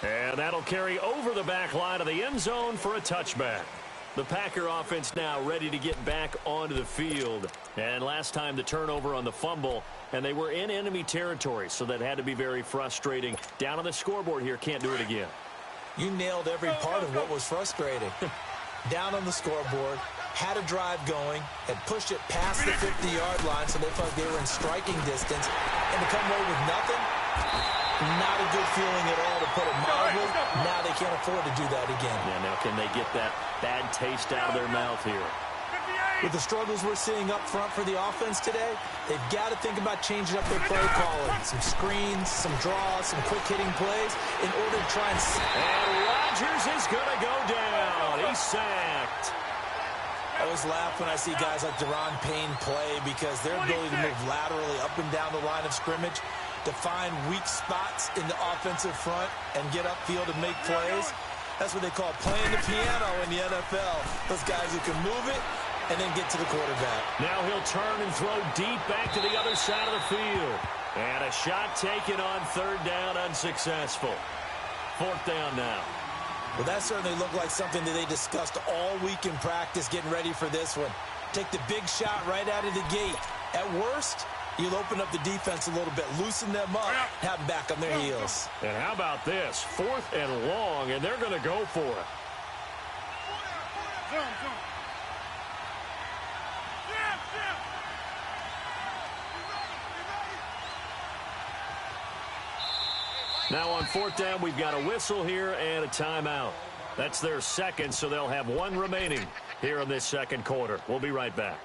And that'll carry over the back line of the end zone for a touchback. The Packer offense now ready to get back onto the field. And last time the turnover on the fumble, and they were in enemy territory, so that had to be very frustrating. Down on the scoreboard here, can't do it again. You nailed every part of what was frustrating. Down on the scoreboard, had a drive going, had pushed it past the 50-yard line so they felt like they were in striking distance, and to come away with nothing, not a good feeling at all, to put it mildly. Now they can't afford to do that again. Yeah, now can they get that bad taste out of their mouth here? With the struggles we're seeing up front for the offense today, they've got to think about changing up their play calling. Some screens, some draws, some quick-hitting plays in order to try and... And Rodgers is going to go down. He's sacked. I always laugh when I see guys like Daron Payne play because their ability to move laterally up and down the line of scrimmage, to find weak spots in the offensive front and get upfield and make plays, that's what they call playing the piano in the NFL. Those guys who can move it and then get to the quarterback. Now he'll turn and throw deep back to the other side of the field. And a shot taken on third down, unsuccessful. Fourth down now. Well, that certainly looked like something that they discussed all week in practice getting ready for this one. Take the big shot right out of the gate. At worst, you'll open up the defense a little bit, loosen them up, have them back on their heels. And how about this? Fourth and long, and they're going to go for it. Now on fourth down, we've got a whistle here and a timeout. That's their second, so they'll have one remaining here in this second quarter. We'll be right back.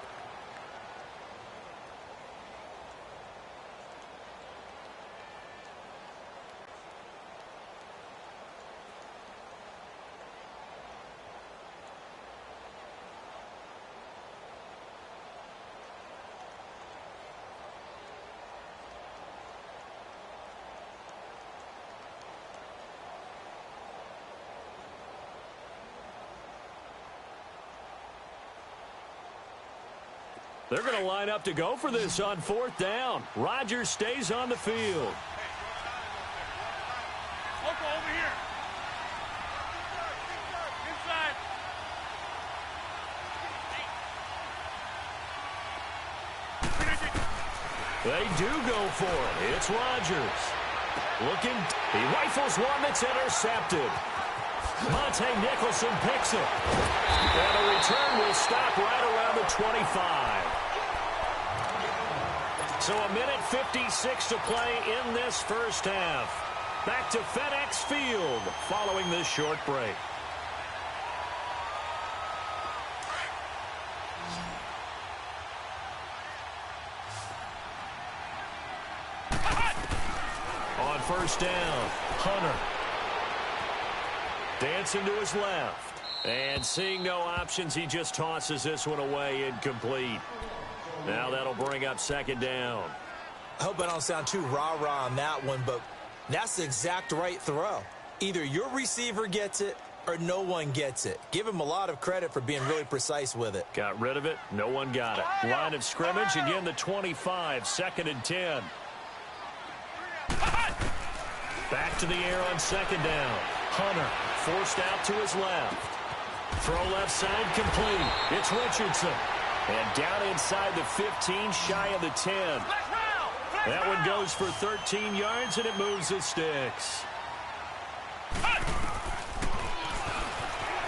They're going to line up to go for this on fourth down. Rodgers stays on the field. Over here. Inside. They do go for it. It's Rodgers. Looking. He rifles one that's intercepted. Monte Nicholson picks it. And the return will stop right around the 25. So a minute 56 to play in this first half. Back to FedEx Field following this short break. On first down, Hunter. Dancing to his left. And seeing no options, he just tosses this one away, incomplete. Now that'll bring up second down. I hope I don't sound too rah-rah on that one, but that's the exact right throw. Either your receiver gets it or no one gets it. Give him a lot of credit for being really precise with it. Got rid of it. No one got it. Line of scrimmage, again the 25, second and 10. Back to the air on second down. Hunter forced out to his left. Throw left side complete. It's Richardson. And down inside the 15, shy of the 10. That one goes for 13 yards, and it moves the sticks.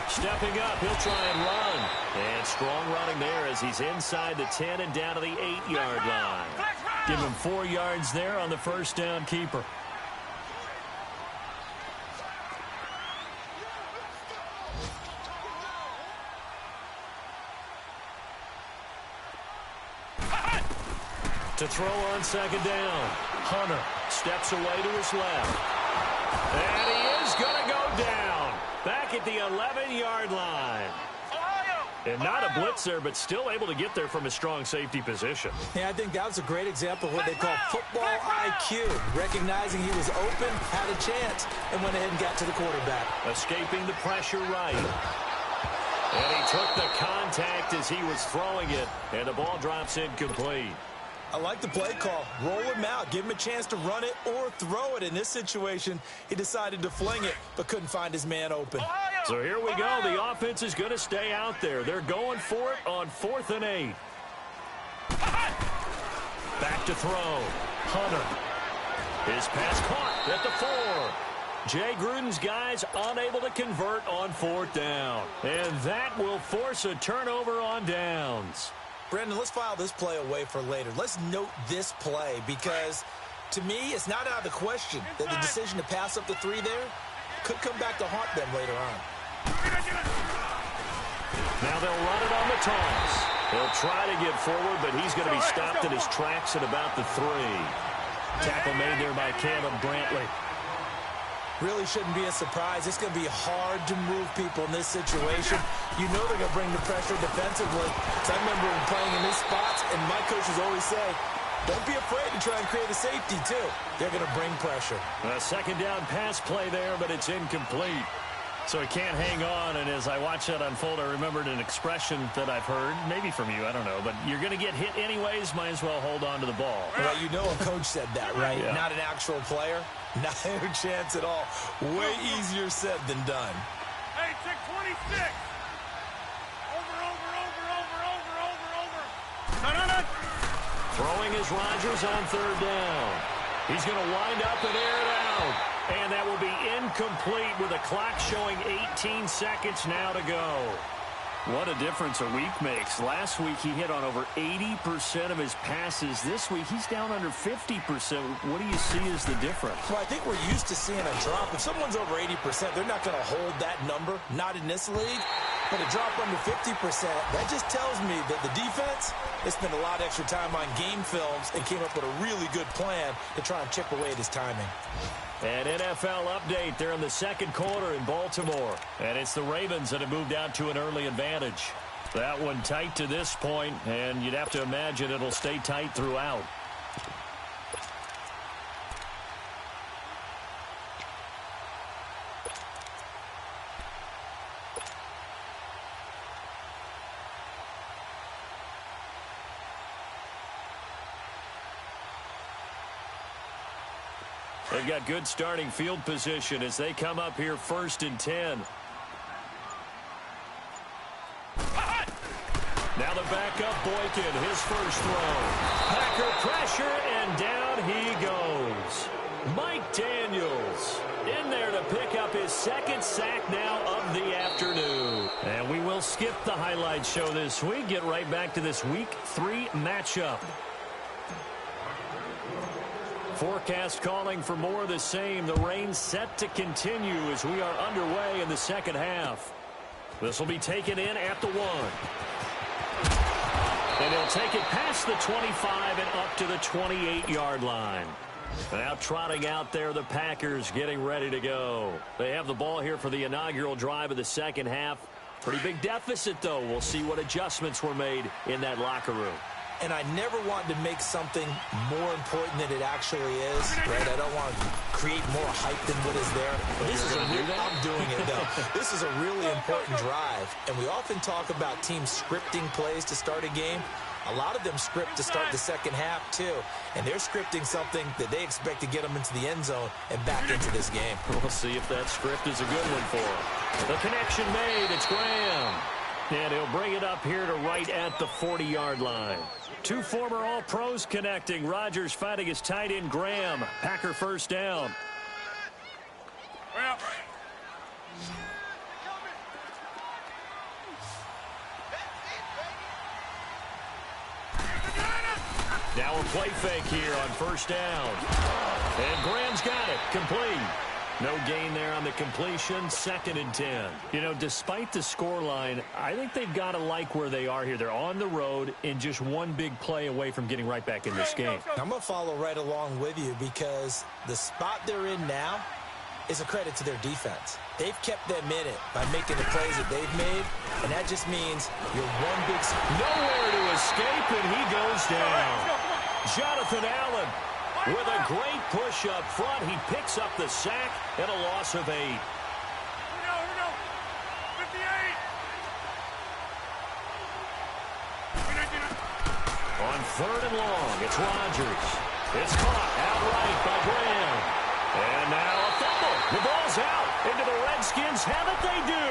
Stepping up, he'll try and run. And strong running there as he's inside the 10 and down to the 8-yard line. Give him 4 yards there on the first down keeper. To throw on second down. Hunter steps away to his left. And he is going to go down. Back at the 11-yard line. And not a blitzer, but still able to get there from a strong safety position. Yeah, I think that was a great example of what they call football IQ. Recognizing he was open, had a chance, and went ahead and got to the quarterback. Escaping the pressure right. And he took the contact as he was throwing it, and the ball drops incomplete. I like the play call. Roll him out. Give him a chance to run it or throw it. In this situation, he decided to fling it, but couldn't find his man open. So here we go. The offense is going to stay out there. They're going for it on 4th and 8. Back to throw. Hunter. His pass caught at the 4. Jay Gruden's guys unable to convert on 4th down. And that will force a turnover on downs. Brendan, let's file this play away for later. Let's note this play because, to me, it's not out of the question that the decision to pass up the 3 there could come back to haunt them later on. Now they'll run it on the toss. He'll try to get forward, but he's going to be stopped in his tracks at about the 3. Tackle made there by Caleb Brantley. Really shouldn't be a surprise. It's going to be hard to move people in this situation. You know they're going to bring the pressure defensively. So I remember playing in these spots, and my coaches always say, don't be afraid to try and create a safety, too. They're going to bring pressure. A 2nd down pass play there, but it's incomplete. So he can't hang on, and as I watch that unfold, I remembered an expression that I've heard, maybe from you, I don't know, but you're going to get hit anyways, might as well hold on to the ball. Well, you know a coach said that, right? Yeah. Not an actual player. Not a chance at all. Way easier said than done. Hey, check 26. Over. No. Throwing is Rodgers on 3rd down. He's going to wind up and air it out. And that will be incomplete with a clock showing 18 seconds now to go. What a difference a week makes. Last week he hit on over 80% of his passes. This week he's down under 50%. What do you see as the difference? Well, I think we're used to seeing a drop. If someone's over 80%, they're not going to hold that number. Not in this league. But a drop under 50%, that just tells me that the defense, they spent a lot of extra time on game films and came up with a really good plan to try and chip away at his timing. An NFL update there in the 2nd quarter in Baltimore. And it's the Ravens that have moved out to an early advantage. That one tight to this point, and you'd have to imagine it'll stay tight throughout. They've got good starting field position as they come up here 1st and 10. Now the backup Boykin, his first throw. Packer pressure, and down he goes. Mike Daniels in there to pick up his 2nd sack now of the afternoon. And we will skip the highlight show this week. Get right back to this Week 3 matchup. Forecast calling for more of the same. The rain set to continue as we are underway in the 2nd half. This will be taken in at the 1. And he'll take it past the 25 and up to the 28-yard line. Now trotting out there, the Packers getting ready to go. They have the ball here for the inaugural drive of the 2nd half. Pretty big deficit, though. We'll see what adjustments were made in that locker room. And I never want to make something more important than it actually is, right? I don't want to create more hype than what is there. I'm doing it, though. This is a really important drive. And we often talk about teams scripting plays to start a game. A lot of them script to start the 2nd half, too. And they're scripting something that they expect to get them into the end zone and back into this game. We'll see if that script is a good one for them. The connection made. It's Graham. And he'll bring it up here to right at the 40-yard line. 2 former All-Pros connecting. Rodgers fighting his tight end, Graham. Packer first down. Well. Now a play fake here on first down. And Graham's got it. Complete. No gain there on the completion. 2nd and 10. You know, despite the scoreline, I think they've got to like where they are here. They're on the road and just one big play away from getting right back in this game. I'm going to follow right along with you because the spot they're in now is a credit to their defense. They've kept them in it by making the plays that they've made, and that just means you're one big... Nowhere to escape, and he goes down. Jonathan Allen with a great push up front. He picks up the sack and a loss of 8. Here we go. 58. On 3rd and long. It's Rodgers. It's caught outright by Graham. And now a fumble. The ball's out. Into the Redskins have it, they do.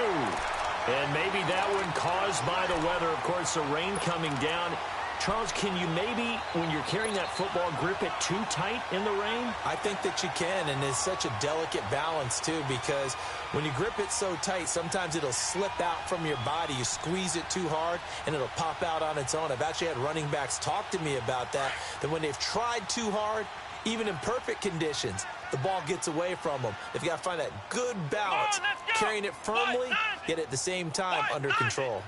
And maybe that one caused by the weather. Of course, the rain coming down. Charles, can you maybe, when you're carrying that football, grip it too tight in the rain? I think that you can, and it's such a delicate balance, too, because when you grip it so tight, sometimes it'll slip out from your body. You squeeze it too hard, and it'll pop out on its own. I've actually had running backs talk to me about that when they've tried too hard, even in perfect conditions, the ball gets away from them. They've got to find that good balance, carrying it firmly, yet at the same time under control.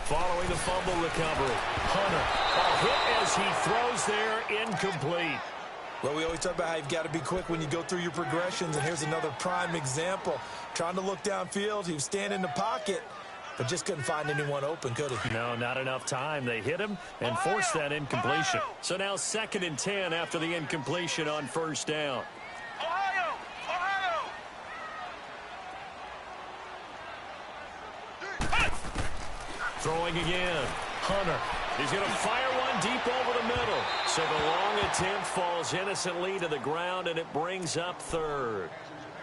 Following the fumble recovery, Hunter, a hit as he throws there, incomplete. Well, we always talk about how you've got to be quick when you go through your progressions, and here's another prime example. Trying to look downfield, he was standing in the pocket, but just couldn't find anyone open, could he? No, not enough time. They hit him and forced that incompletion. So now 2nd and 10 after the incompletion on 1st down. Throwing again. Hunter. He's going to fire one deep over the middle. So the long attempt falls innocently to the ground, and it brings up 3rd.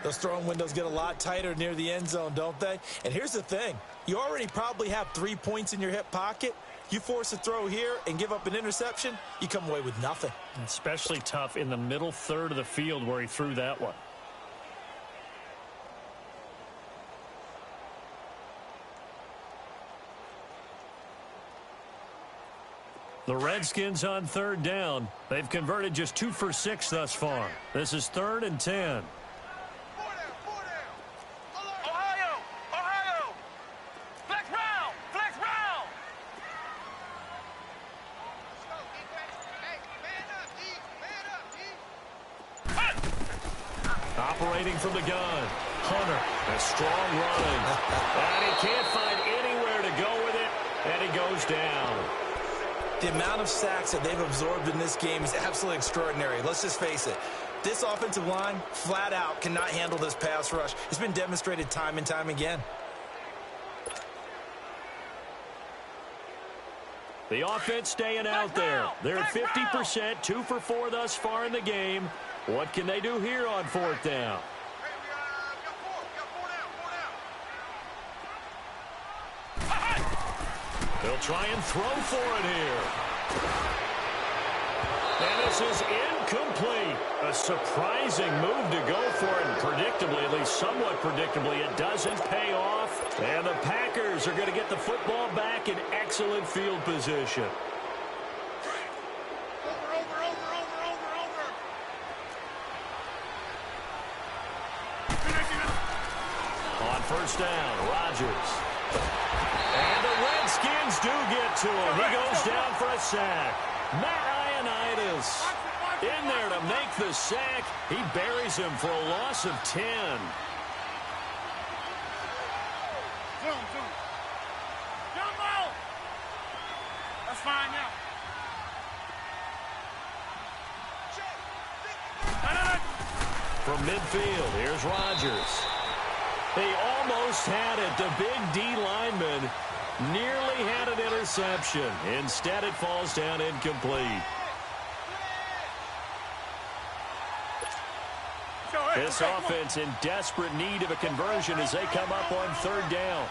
Those throwing windows get a lot tighter near the end zone, don't they? And here's the thing. You already probably have 3 points in your hip pocket. You force a throw here and give up an interception, you come away with nothing. Especially tough in the middle 3rd of the field where he threw that one. The Redskins on 3rd down. They've converted just 2 for 6 thus far. This is 3rd and 10. Operating from the gun. Hunter, a strong running. And he can't find anywhere to go with it, and he goes down. The amount of sacks that they've absorbed in this game is absolutely extraordinary. Let's just face it. This offensive line, flat out, cannot handle this pass rush. It's been demonstrated time and time again. The offense staying out there. They're at 50%, 2 for 4 thus far in the game. What can they do here on 4th down? They'll try and throw for it here. And this is incomplete. A surprising move to go for it. And predictably, at least somewhat predictably, it doesn't pay off. And the Packers are going to get the football back in excellent field position. On 1st down, Rodgers. And the Redskins do get to him. He goes down for a sack. Matt Ioannidis in there to make the sack. He buries him for a loss of 10. Jumbo! That's fine now. From midfield, here's Rodgers. He almost had it. The big D lineman nearly had an interception. Instead, it falls down incomplete. This offense in desperate need of a conversion as they come up on 3rd down.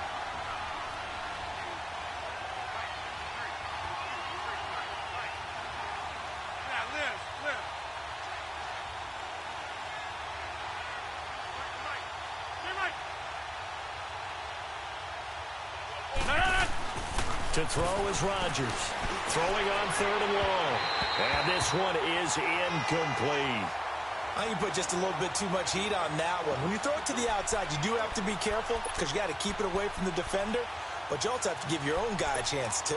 To throw is Rodgers. Throwing on 3rd and long. And this one is incomplete. I think you put just a little bit too much heat on that one. When you throw it to the outside, you do have to be careful because you got to keep it away from the defender. But you also have to give your own guy a chance, too.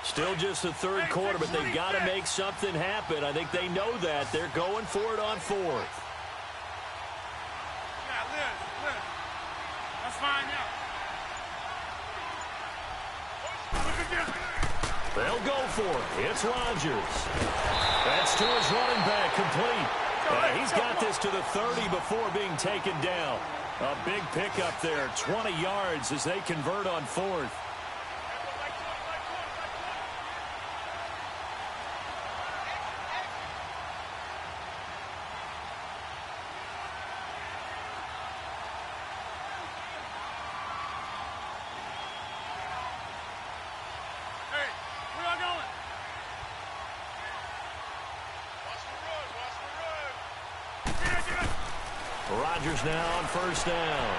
Still just the 3rd quarter, but they've got to make something happen. I think they know that. They're going for it on 4th. They'll go for it. It's Rodgers. That's to his running back, complete. And he's got this to the 30 before being taken down. A big pickup there, 20 yards as they convert on fourth. Rodgers now on first down.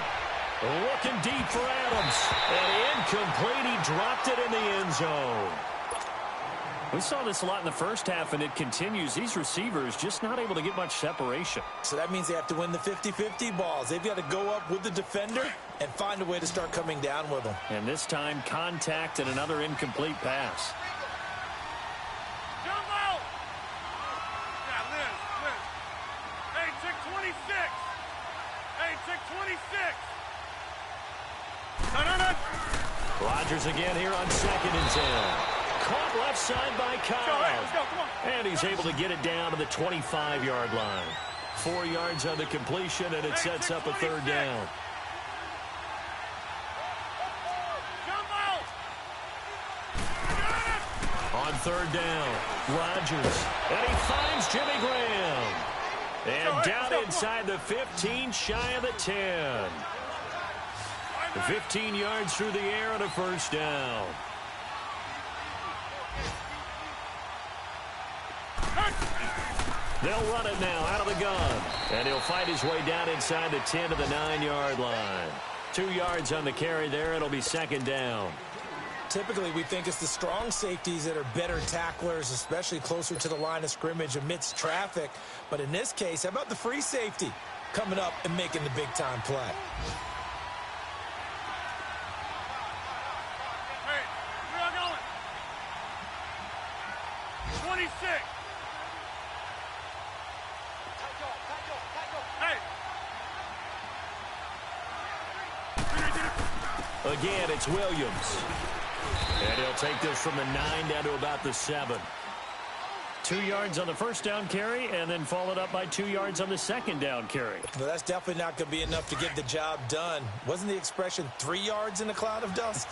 Looking deep for Adams. And incomplete. He dropped it in the end zone. We saw this a lot in the first half, and it continues. These receivers just not able to get much separation. So that means they have to win the 50-50 balls. They've got to go up with the defender and find a way to start coming down with them. And this time, contact and another incomplete pass. Jumbo! Yeah, Liz. Hey, check 26. Hey, check 26. No. Rodgers again here on 2nd and 10. Caught left side by Kyle. Let's go, come on. And he's able to get it down to the 25-yard line. 4 yards on the completion, and it sets up a third down. Jumbo! On third down, Rodgers. And he finds Jimmy Graham. And down inside the 15, shy of the 10. 15 yards through the air and a first down. They'll run it now out of the gun. And he'll fight his way down inside the 10 to the 9-yard line. 2 yards on the carry there. It'll be second down. Typically, we think it's the strong safeties that are better tacklers, especially closer to the line of scrimmage amidst traffic. But in this case, how about the free safety coming up and making the big-time play? Hey, where are you going? 26. Hey. Again, it's Williams. And he'll take this from the 9 down to about the 7. 2 yards on the first down carry, and then followed up by 2 yards on the second down carry. Well, that's definitely not going to be enough to get the job done. Wasn't the expression 3 yards in a cloud of dust?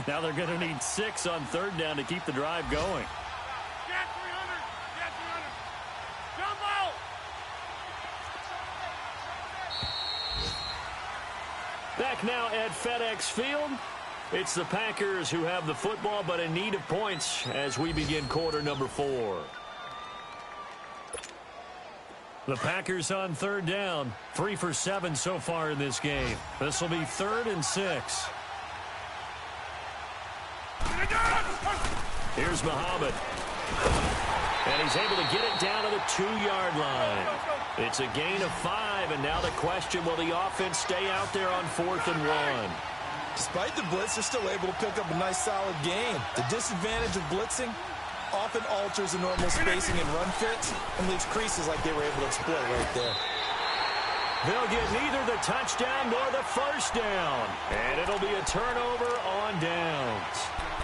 Now they're going to need 6 on third down to keep the drive going. Get 300. Get 300. Jumbo! Back now at FedEx Field. It's the Packers who have the football, but in need of points as we begin quarter number 4. The Packers on third down. 3 for 7 so far in this game. This will be 3rd and 6. Here's Muhammad. And he's able to get it down to the 2-yard line. It's a gain of 5, and now the question, will the offense stay out there on 4th and 1? Despite the blitz, they're still able to pick up a nice, solid gain. The disadvantage of blitzing often alters the normal spacing and run fits and leaves creases like they were able to exploit right there. They'll get neither the touchdown nor the first down. And it'll be a turnover on downs.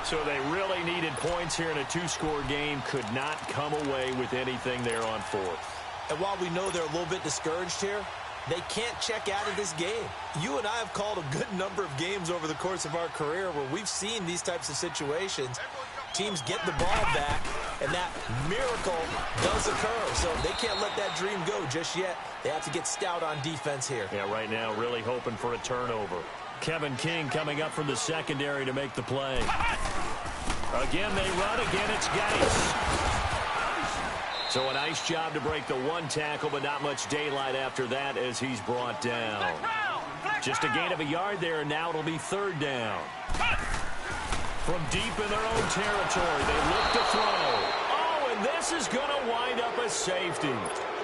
So they really needed points here in a 2-score game. Could not come away with anything there on 4th. And while we know they're a little bit discouraged here, they can't check out of this game. You and I have called a good number of games over the course of our career where we've seen these types of situations. Teams get the ball back, and that miracle does occur. So they can't let that dream go just yet. They have to get stout on defense here. Yeah, right now really hoping for a turnover. Kevin King coming up from the secondary to make the play. Again, they run. Again, it's Geis. So a nice job to break the 1 tackle, but not much daylight after that as he's brought down. Just a gain of a yard there, and now it'll be 3rd down. From deep in their own territory, they look to throw. Oh, and this is going to wind up a safety.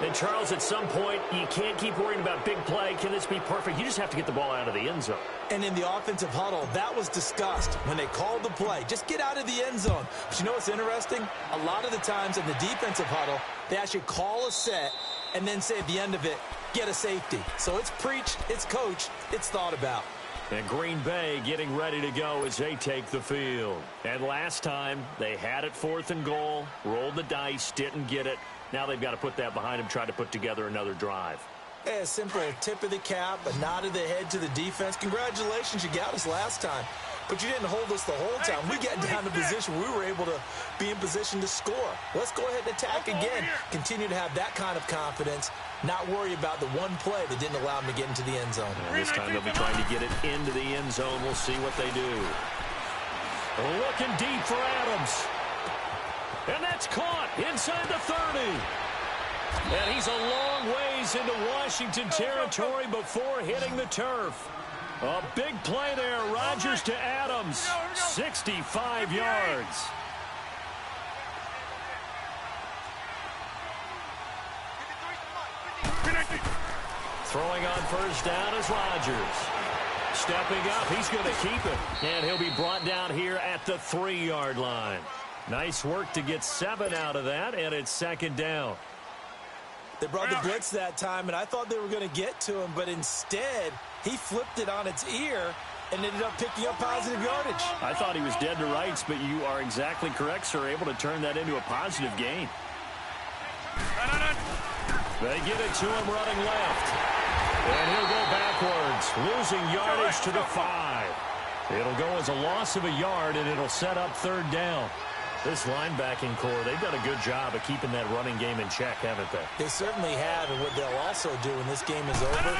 And, Charles, at some point, you can't keep worrying about big play. Can this be perfect? You just have to get the ball out of the end zone. And in the offensive huddle, that was discussed when they called the play. Just get out of the end zone. But you know what's interesting? A lot of the times in the defensive huddle, they actually call a set and then say at the end of it, get a safety. So it's preached, it's coached, it's thought about. And Green Bay getting ready to go as they take the field. And last time, they had it 4th and goal, rolled the dice, didn't get it. Now they've got to put that behind them, try to put together another drive. Hey, a simple tip of the cap, a nod of the head to the defense. Congratulations, you got us last time. But you didn't hold us the whole time. We got down to position where we were able to be in position to score. Let's go ahead and attack again. Continue to have that kind of confidence. Not worry about the one play that didn't allow them to get into the end zone. And this time they'll be trying to get it into the end zone. We'll see what they do. Looking deep for Adams. And that's caught inside the 30. And he's a long ways into Washington territory before hitting the turf. A big play there. Rodgers to Adams. 65 yards. Throwing on first down is Rodgers. Stepping up, he's going to keep it. And he'll be brought down here at the 3-yard line. Nice work to get 7 out of that, and it's 2nd down. They brought the blitz that time, and I thought they were going to get to him, but instead, he flipped it on its ear and ended up picking up positive yardage. I thought he was dead to rights, but you are exactly correct, sir. Able to turn that into a positive gain. They get it to him running left. And he'll go backwards, losing yardage to the 5. It'll go as a loss of a yard, and it'll set up 3rd down. This linebacking core, they've done a good job of keeping that running game in check, haven't they? They certainly have, and what they'll also do when this game is over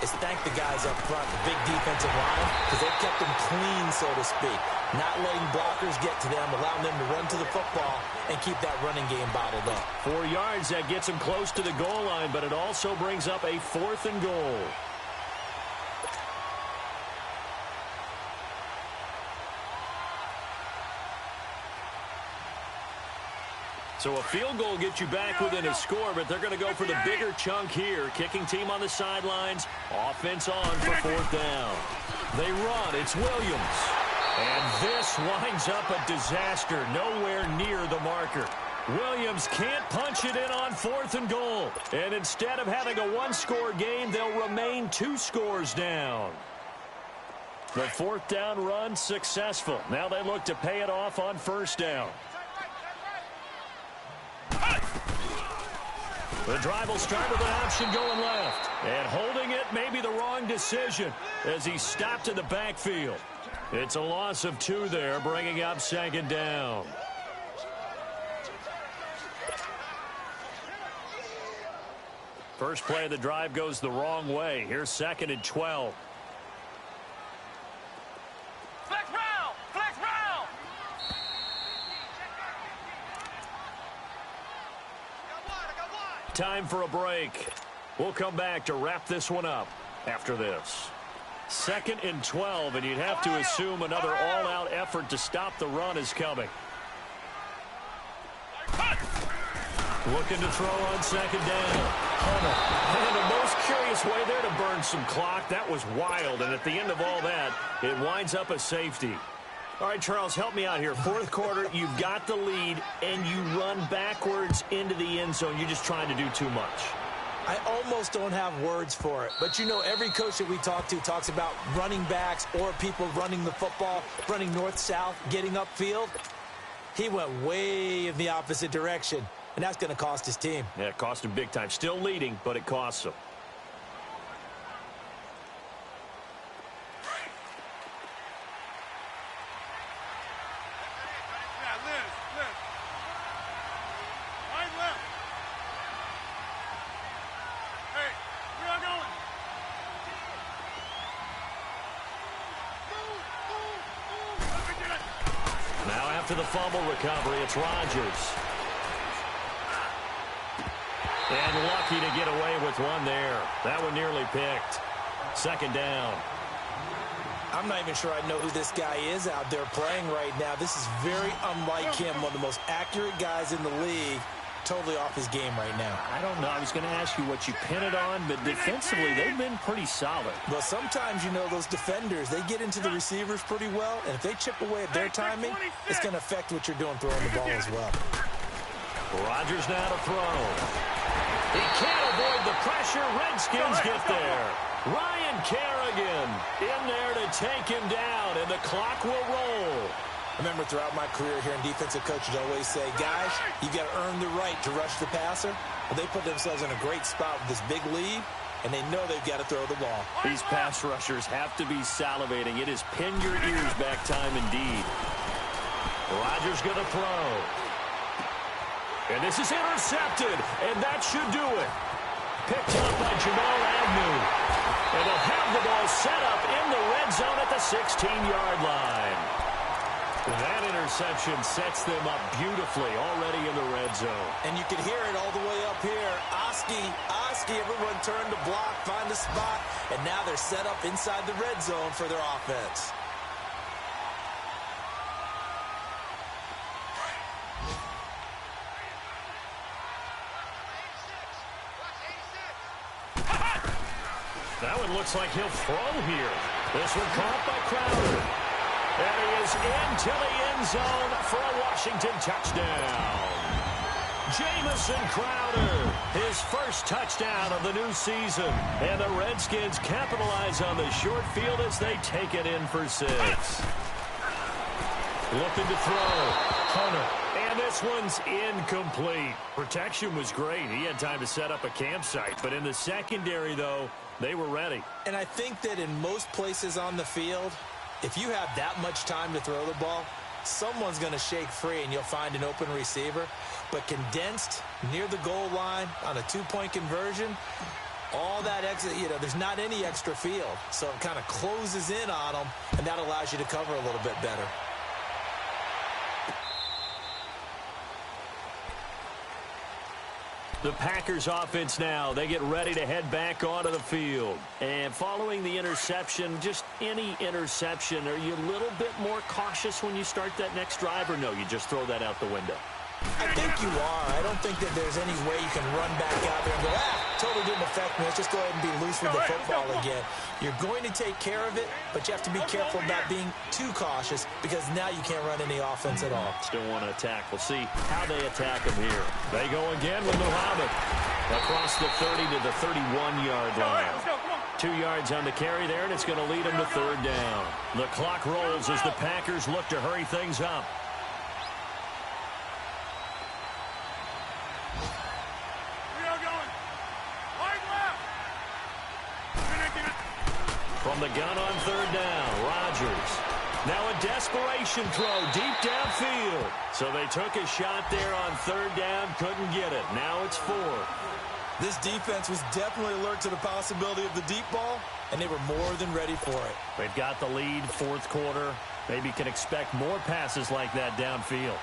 is thank the guys up front, the big defensive line, because they've kept them clean, so to speak. Not letting blockers get to them, allowing them to run to the football and keep that running game bottled up. 4 yards, that gets them close to the goal line, but it also brings up a 4th and goal. So a field goal gets you back within a score, but they're going to go for the bigger chunk here. Kicking team on the sidelines. Offense on for 4th down. They run. It's Williams. And this winds up a disaster. Nowhere near the marker. Williams can't punch it in on 4th and goal. And instead of having a 1-score game, they'll remain 2 scores down. The 4th down run successful. Now they look to pay it off on 1st down. The drive will start with an option going left. And holding it may be the wrong decision as he stopped in the backfield. It's a loss of 2 there, bringing up 2nd down. First play of the drive goes the wrong way. Here's 2nd and 12. Flex round! Flex round! Time for a break. We'll come back to wrap this one up after this. 2nd and 12, and you'd have to assume another all-out effort to stop the run is coming. Looking to throw on 2nd down. Hunter. And the most curious way there to burn some clock. That was wild, and at the end of all that, it winds up a safety. All right, Charles, help me out here. 4th quarter, you've got the lead, and you run backwards into the end zone. You're just trying to do too much. I almost don't have words for it. But, you know, every coach that we talk to talks about running backs or people running the football, running north-south, getting upfield. He went way in the opposite direction, and that's going to cost his team. Yeah, it cost him big time. Still leading, but it costs him. To the fumble recovery, it's Rodgers. And lucky to get away with one there. That one nearly picked. 2nd down. I'm not even sure I know who this guy is out there playing right now. This is very unlike him, one of the most accurate guys in the league. Totally off his game right now. I don't know. I was going to ask you what you pin it on, but defensively, they've been pretty solid. Well, sometimes, you know, those defenders, they get into the receivers pretty well, and if they chip away at their timing, it's going to affect what you're doing throwing the ball as well. Rodgers now to throw. He can't avoid the pressure. Redskins get there. Ryan Kerrigan in there to take him down, and the clock will roll. I remember throughout my career here in defensive coaches always say, guys, you got to earn the right to rush the passer. Well, they put themselves in a great spot with this big lead, and they know they've got to throw the ball. These pass rushers have to be salivating. It is pin your ears back time indeed. Rodgers going to throw. And this is intercepted, and that should do it. Picked up by Jamal Agnew. And they'll have the ball set up in the red zone at the 16-yard line. That interception sets them up beautifully already in the red zone. And you can hear it all the way up here. Oski, everyone turned to block, find a spot, and now they're set up inside the red zone for their offense. That one looks like he'll throw here. This one caught by Crowder. And he is into the end zone for a Washington touchdown. Jamison Crowder, his first touchdown of the new season. And the Redskins capitalize on the short field as they take it in for 6. Looking to throw. Hunter. And this one's incomplete. Protection was great. He had time to set up a campsite. But in the secondary, though, they were ready. And I think that in most places on the field, if you have that much time to throw the ball, someone's going to shake free and you'll find an open receiver. But condensed near the goal line on a two-point conversion, all that extra, there's not any extra field. So it kind of closes in on them, and that allows you to cover a little bit better. The Packers offense now, they get ready to head back onto the field. And following the interception, just any interception, are you a little bit more cautious when you start that next drive, or no, you just throw that out the window? I think you are. I don't think that there's any way you can run back out there and go, totally didn't affect me. Let's just go ahead and be loose with the football again. You're going to take care of it, but you have to be careful about being too cautious because now you can't run any offense at all. Still want to attack. We'll see how they attack him here. They go again with Muhammad across the 30 to the 31-yard line. 2 yards on the carry there, and it's going to lead them to 3rd down. The clock rolls as the Packers look to hurry things up. From the gun on 3rd down, Rodgers. Now a desperation throw deep downfield. So they took a shot there on 3rd down, couldn't get it. Now it's 4th. This defense was definitely alert to the possibility of the deep ball, and they were more than ready for it. They've got the lead, 4th quarter. Maybe can expect more passes like that downfield.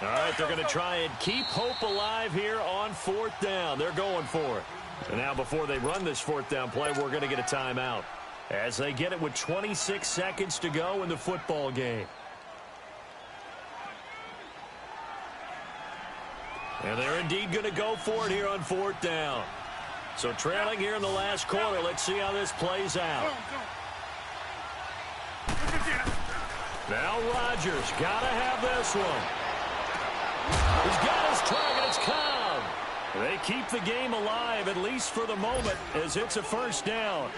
All right, they're going to try and keep hope alive here on 4th down. They're going for it. And now before they run this 4th down play, we're going to get a timeout as they get it with 26 seconds to go in the football game. And they're indeed going to go for it here on 4th down. So trailing here in the last quarter, let's see how this plays out. Now Rodgers got to have this one. He's got his target. It's Cobb. They keep the game alive, at least for the moment, as it's a 1st down.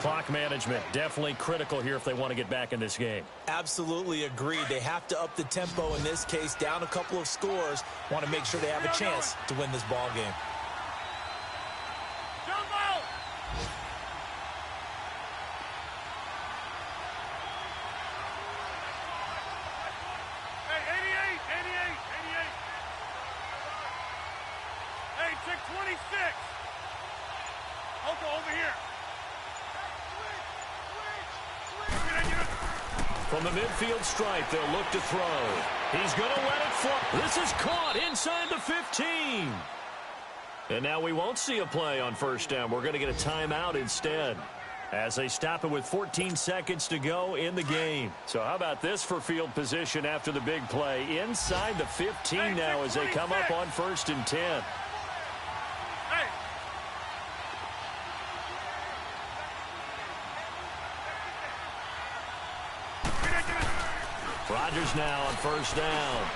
Clock management definitely critical here if they want to get back in this game. Absolutely agreed. They have to up the tempo in this case, down a couple of scores. Want to make sure they have a chance to win this ball game. From the midfield stripe, they'll look to throw. He's going to let it fly. This is caught inside the 15. And now we won't see a play on 1st down. We're going to get a timeout instead as they stop it with 14 seconds to go in the game. So how about this for field position after the big play? Inside the 15 now as they come up on 1st and 10. Rodgers now on first down.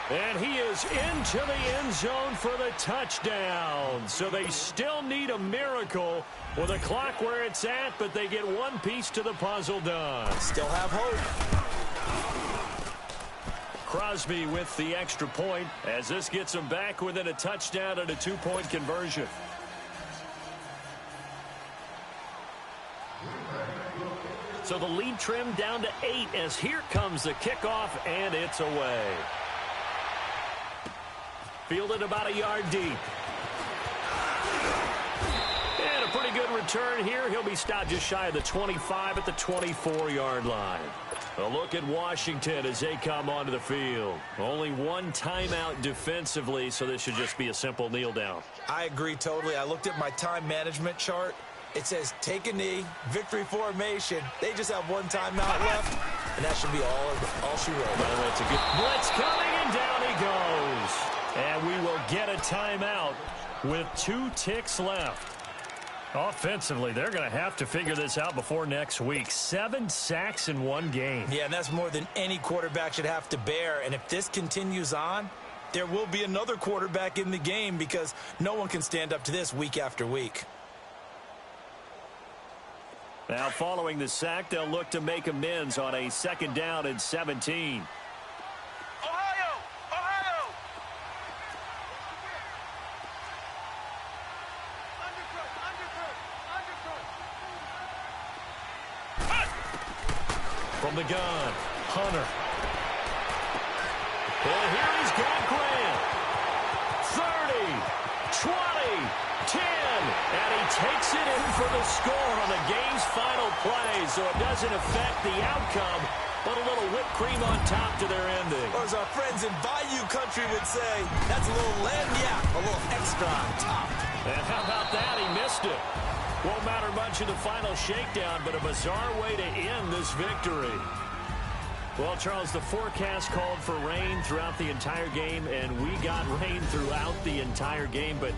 And he is into the end zone for the touchdown. So they still need a miracle with the clock where it's at, but they get one piece to the puzzle done. Still have hope. Crosby with the extra point as this gets them back within a touchdown and a two-point conversion. So the lead trimmed down to 8 as here comes the kickoff, and it's away. Fielded about a yard deep. And a pretty good return here. He'll be stopped just shy of the 25 at the 24-yard line. A look at Washington as they come onto the field. Only one timeout defensively, so this should just be a simple kneel down. I agree totally. I looked at my time management chart. It says take a knee, victory formation. They just have one timeout left, and that should be all she wrote. By the way, it's a good blitz coming, and down he goes. And we will get a timeout with 2 ticks left. Offensively, they're going to have to figure this out before next week. 7 sacks in one game. Yeah, and that's more than any quarterback should have to bear. And if this continues on, there will be another quarterback in the game because no one can stand up to this week after week. Now, following the sack, they'll look to make amends on a 2nd down and 17. From the gun, Hunter. And here he's got Grant. 30, 20, 10. And he takes it in for the score on the game's final play. So it doesn't affect the outcome, but a little whipped cream on top to their ending. Or as our friends in Bayou Country would say, that's a little lagniappe, a little extra on top. And how about that? He missed it. Won't matter much in the final shakedown, but a bizarre way to end this victory. Well, Charles, the forecast called for rain throughout the entire game, and we got rain throughout the entire game. But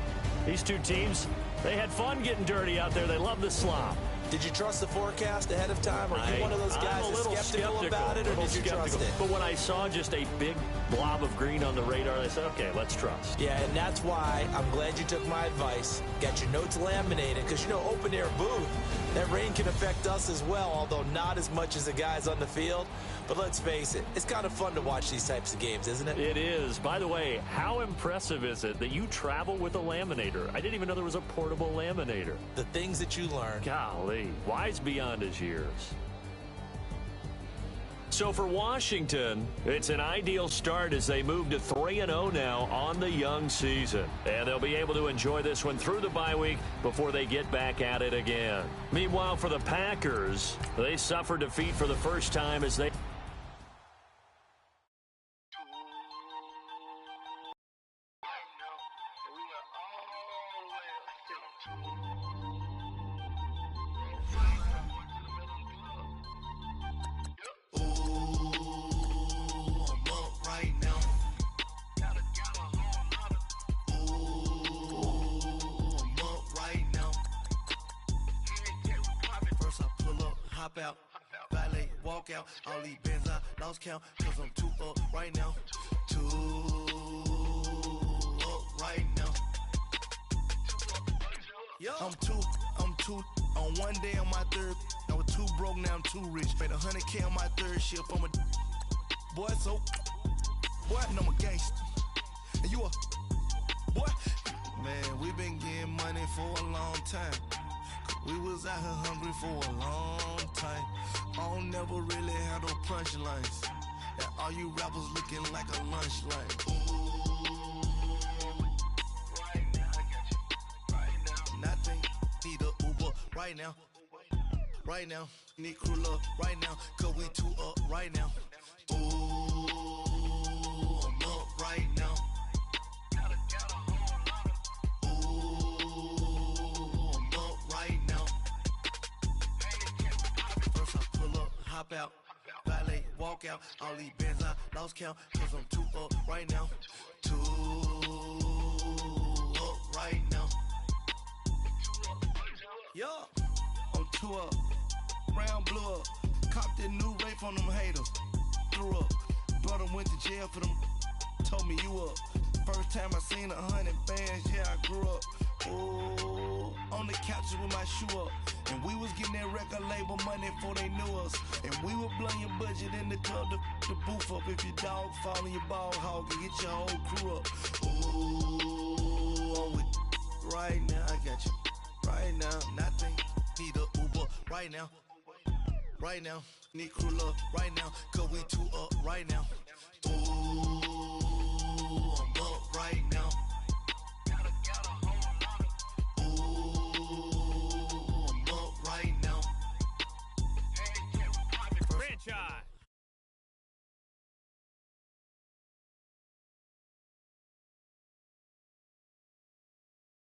these two teams, they had fun getting dirty out there. They love the slop. Did you trust the forecast ahead of time? Are you one of those guys that's skeptical about it, or did you trust it? But when I saw just a big blob of green on the radar, I said, okay, let's trust. Yeah, and that's why I'm glad you took my advice. Got your notes laminated, because, you know, open-air booth, that rain can affect us as well, although not as much as the guys on the field. But let's face it, it's kind of fun to watch these types of games, isn't it? It is. By the way, how impressive is it that you travel with a laminator? I didn't even know there was a portable laminator. The things that you learn. Golly, wise beyond his years. So for Washington, it's an ideal start as they move to 3-0 now on the young season. And they'll be able to enjoy this one through the bye week before they get back at it again. Meanwhile, for the Packers, they suffered defeat for the first time as they... Out, valet, walk out, all these bands I lost count, cause I'm too up right now, too up right now. Yo, I'm too, on one day on my third, I was too broke, now I'm too rich, made 100K on my third shift, I'm a boy, so, boy, and I'm a gangster, and you a, boy, man, we been getting money for a long time. We was out here hungry for a long time. I don't never really have no punchlines. And all you rappers looking like a lunch line. Ooh, right now, I got you. Right now, nothing. Need a Uber right now. Right now, need crew love right now. Cause we too up right now. Ooh, I'm up right now. Hop out, valet, walk out, all these bands I lost count, cause I'm too up right now, too up right now. Yo, I'm too up, round blew up, Copped that new rape on them haters. Threw up. Brother went to jail for them. Told me you up. First time I seen 100 bands, yeah, I grew up. Ooh, on the couches with my shoe up. And we was getting that record label money before they knew us. And we were blowing your budget in the club to the booth up. If your dog fall in your ball hog and get your whole crew up. Ooh, I'm with right now, I got you. Right now, nothing. Need a Uber right now. Right now, need crew love right now. Cause we too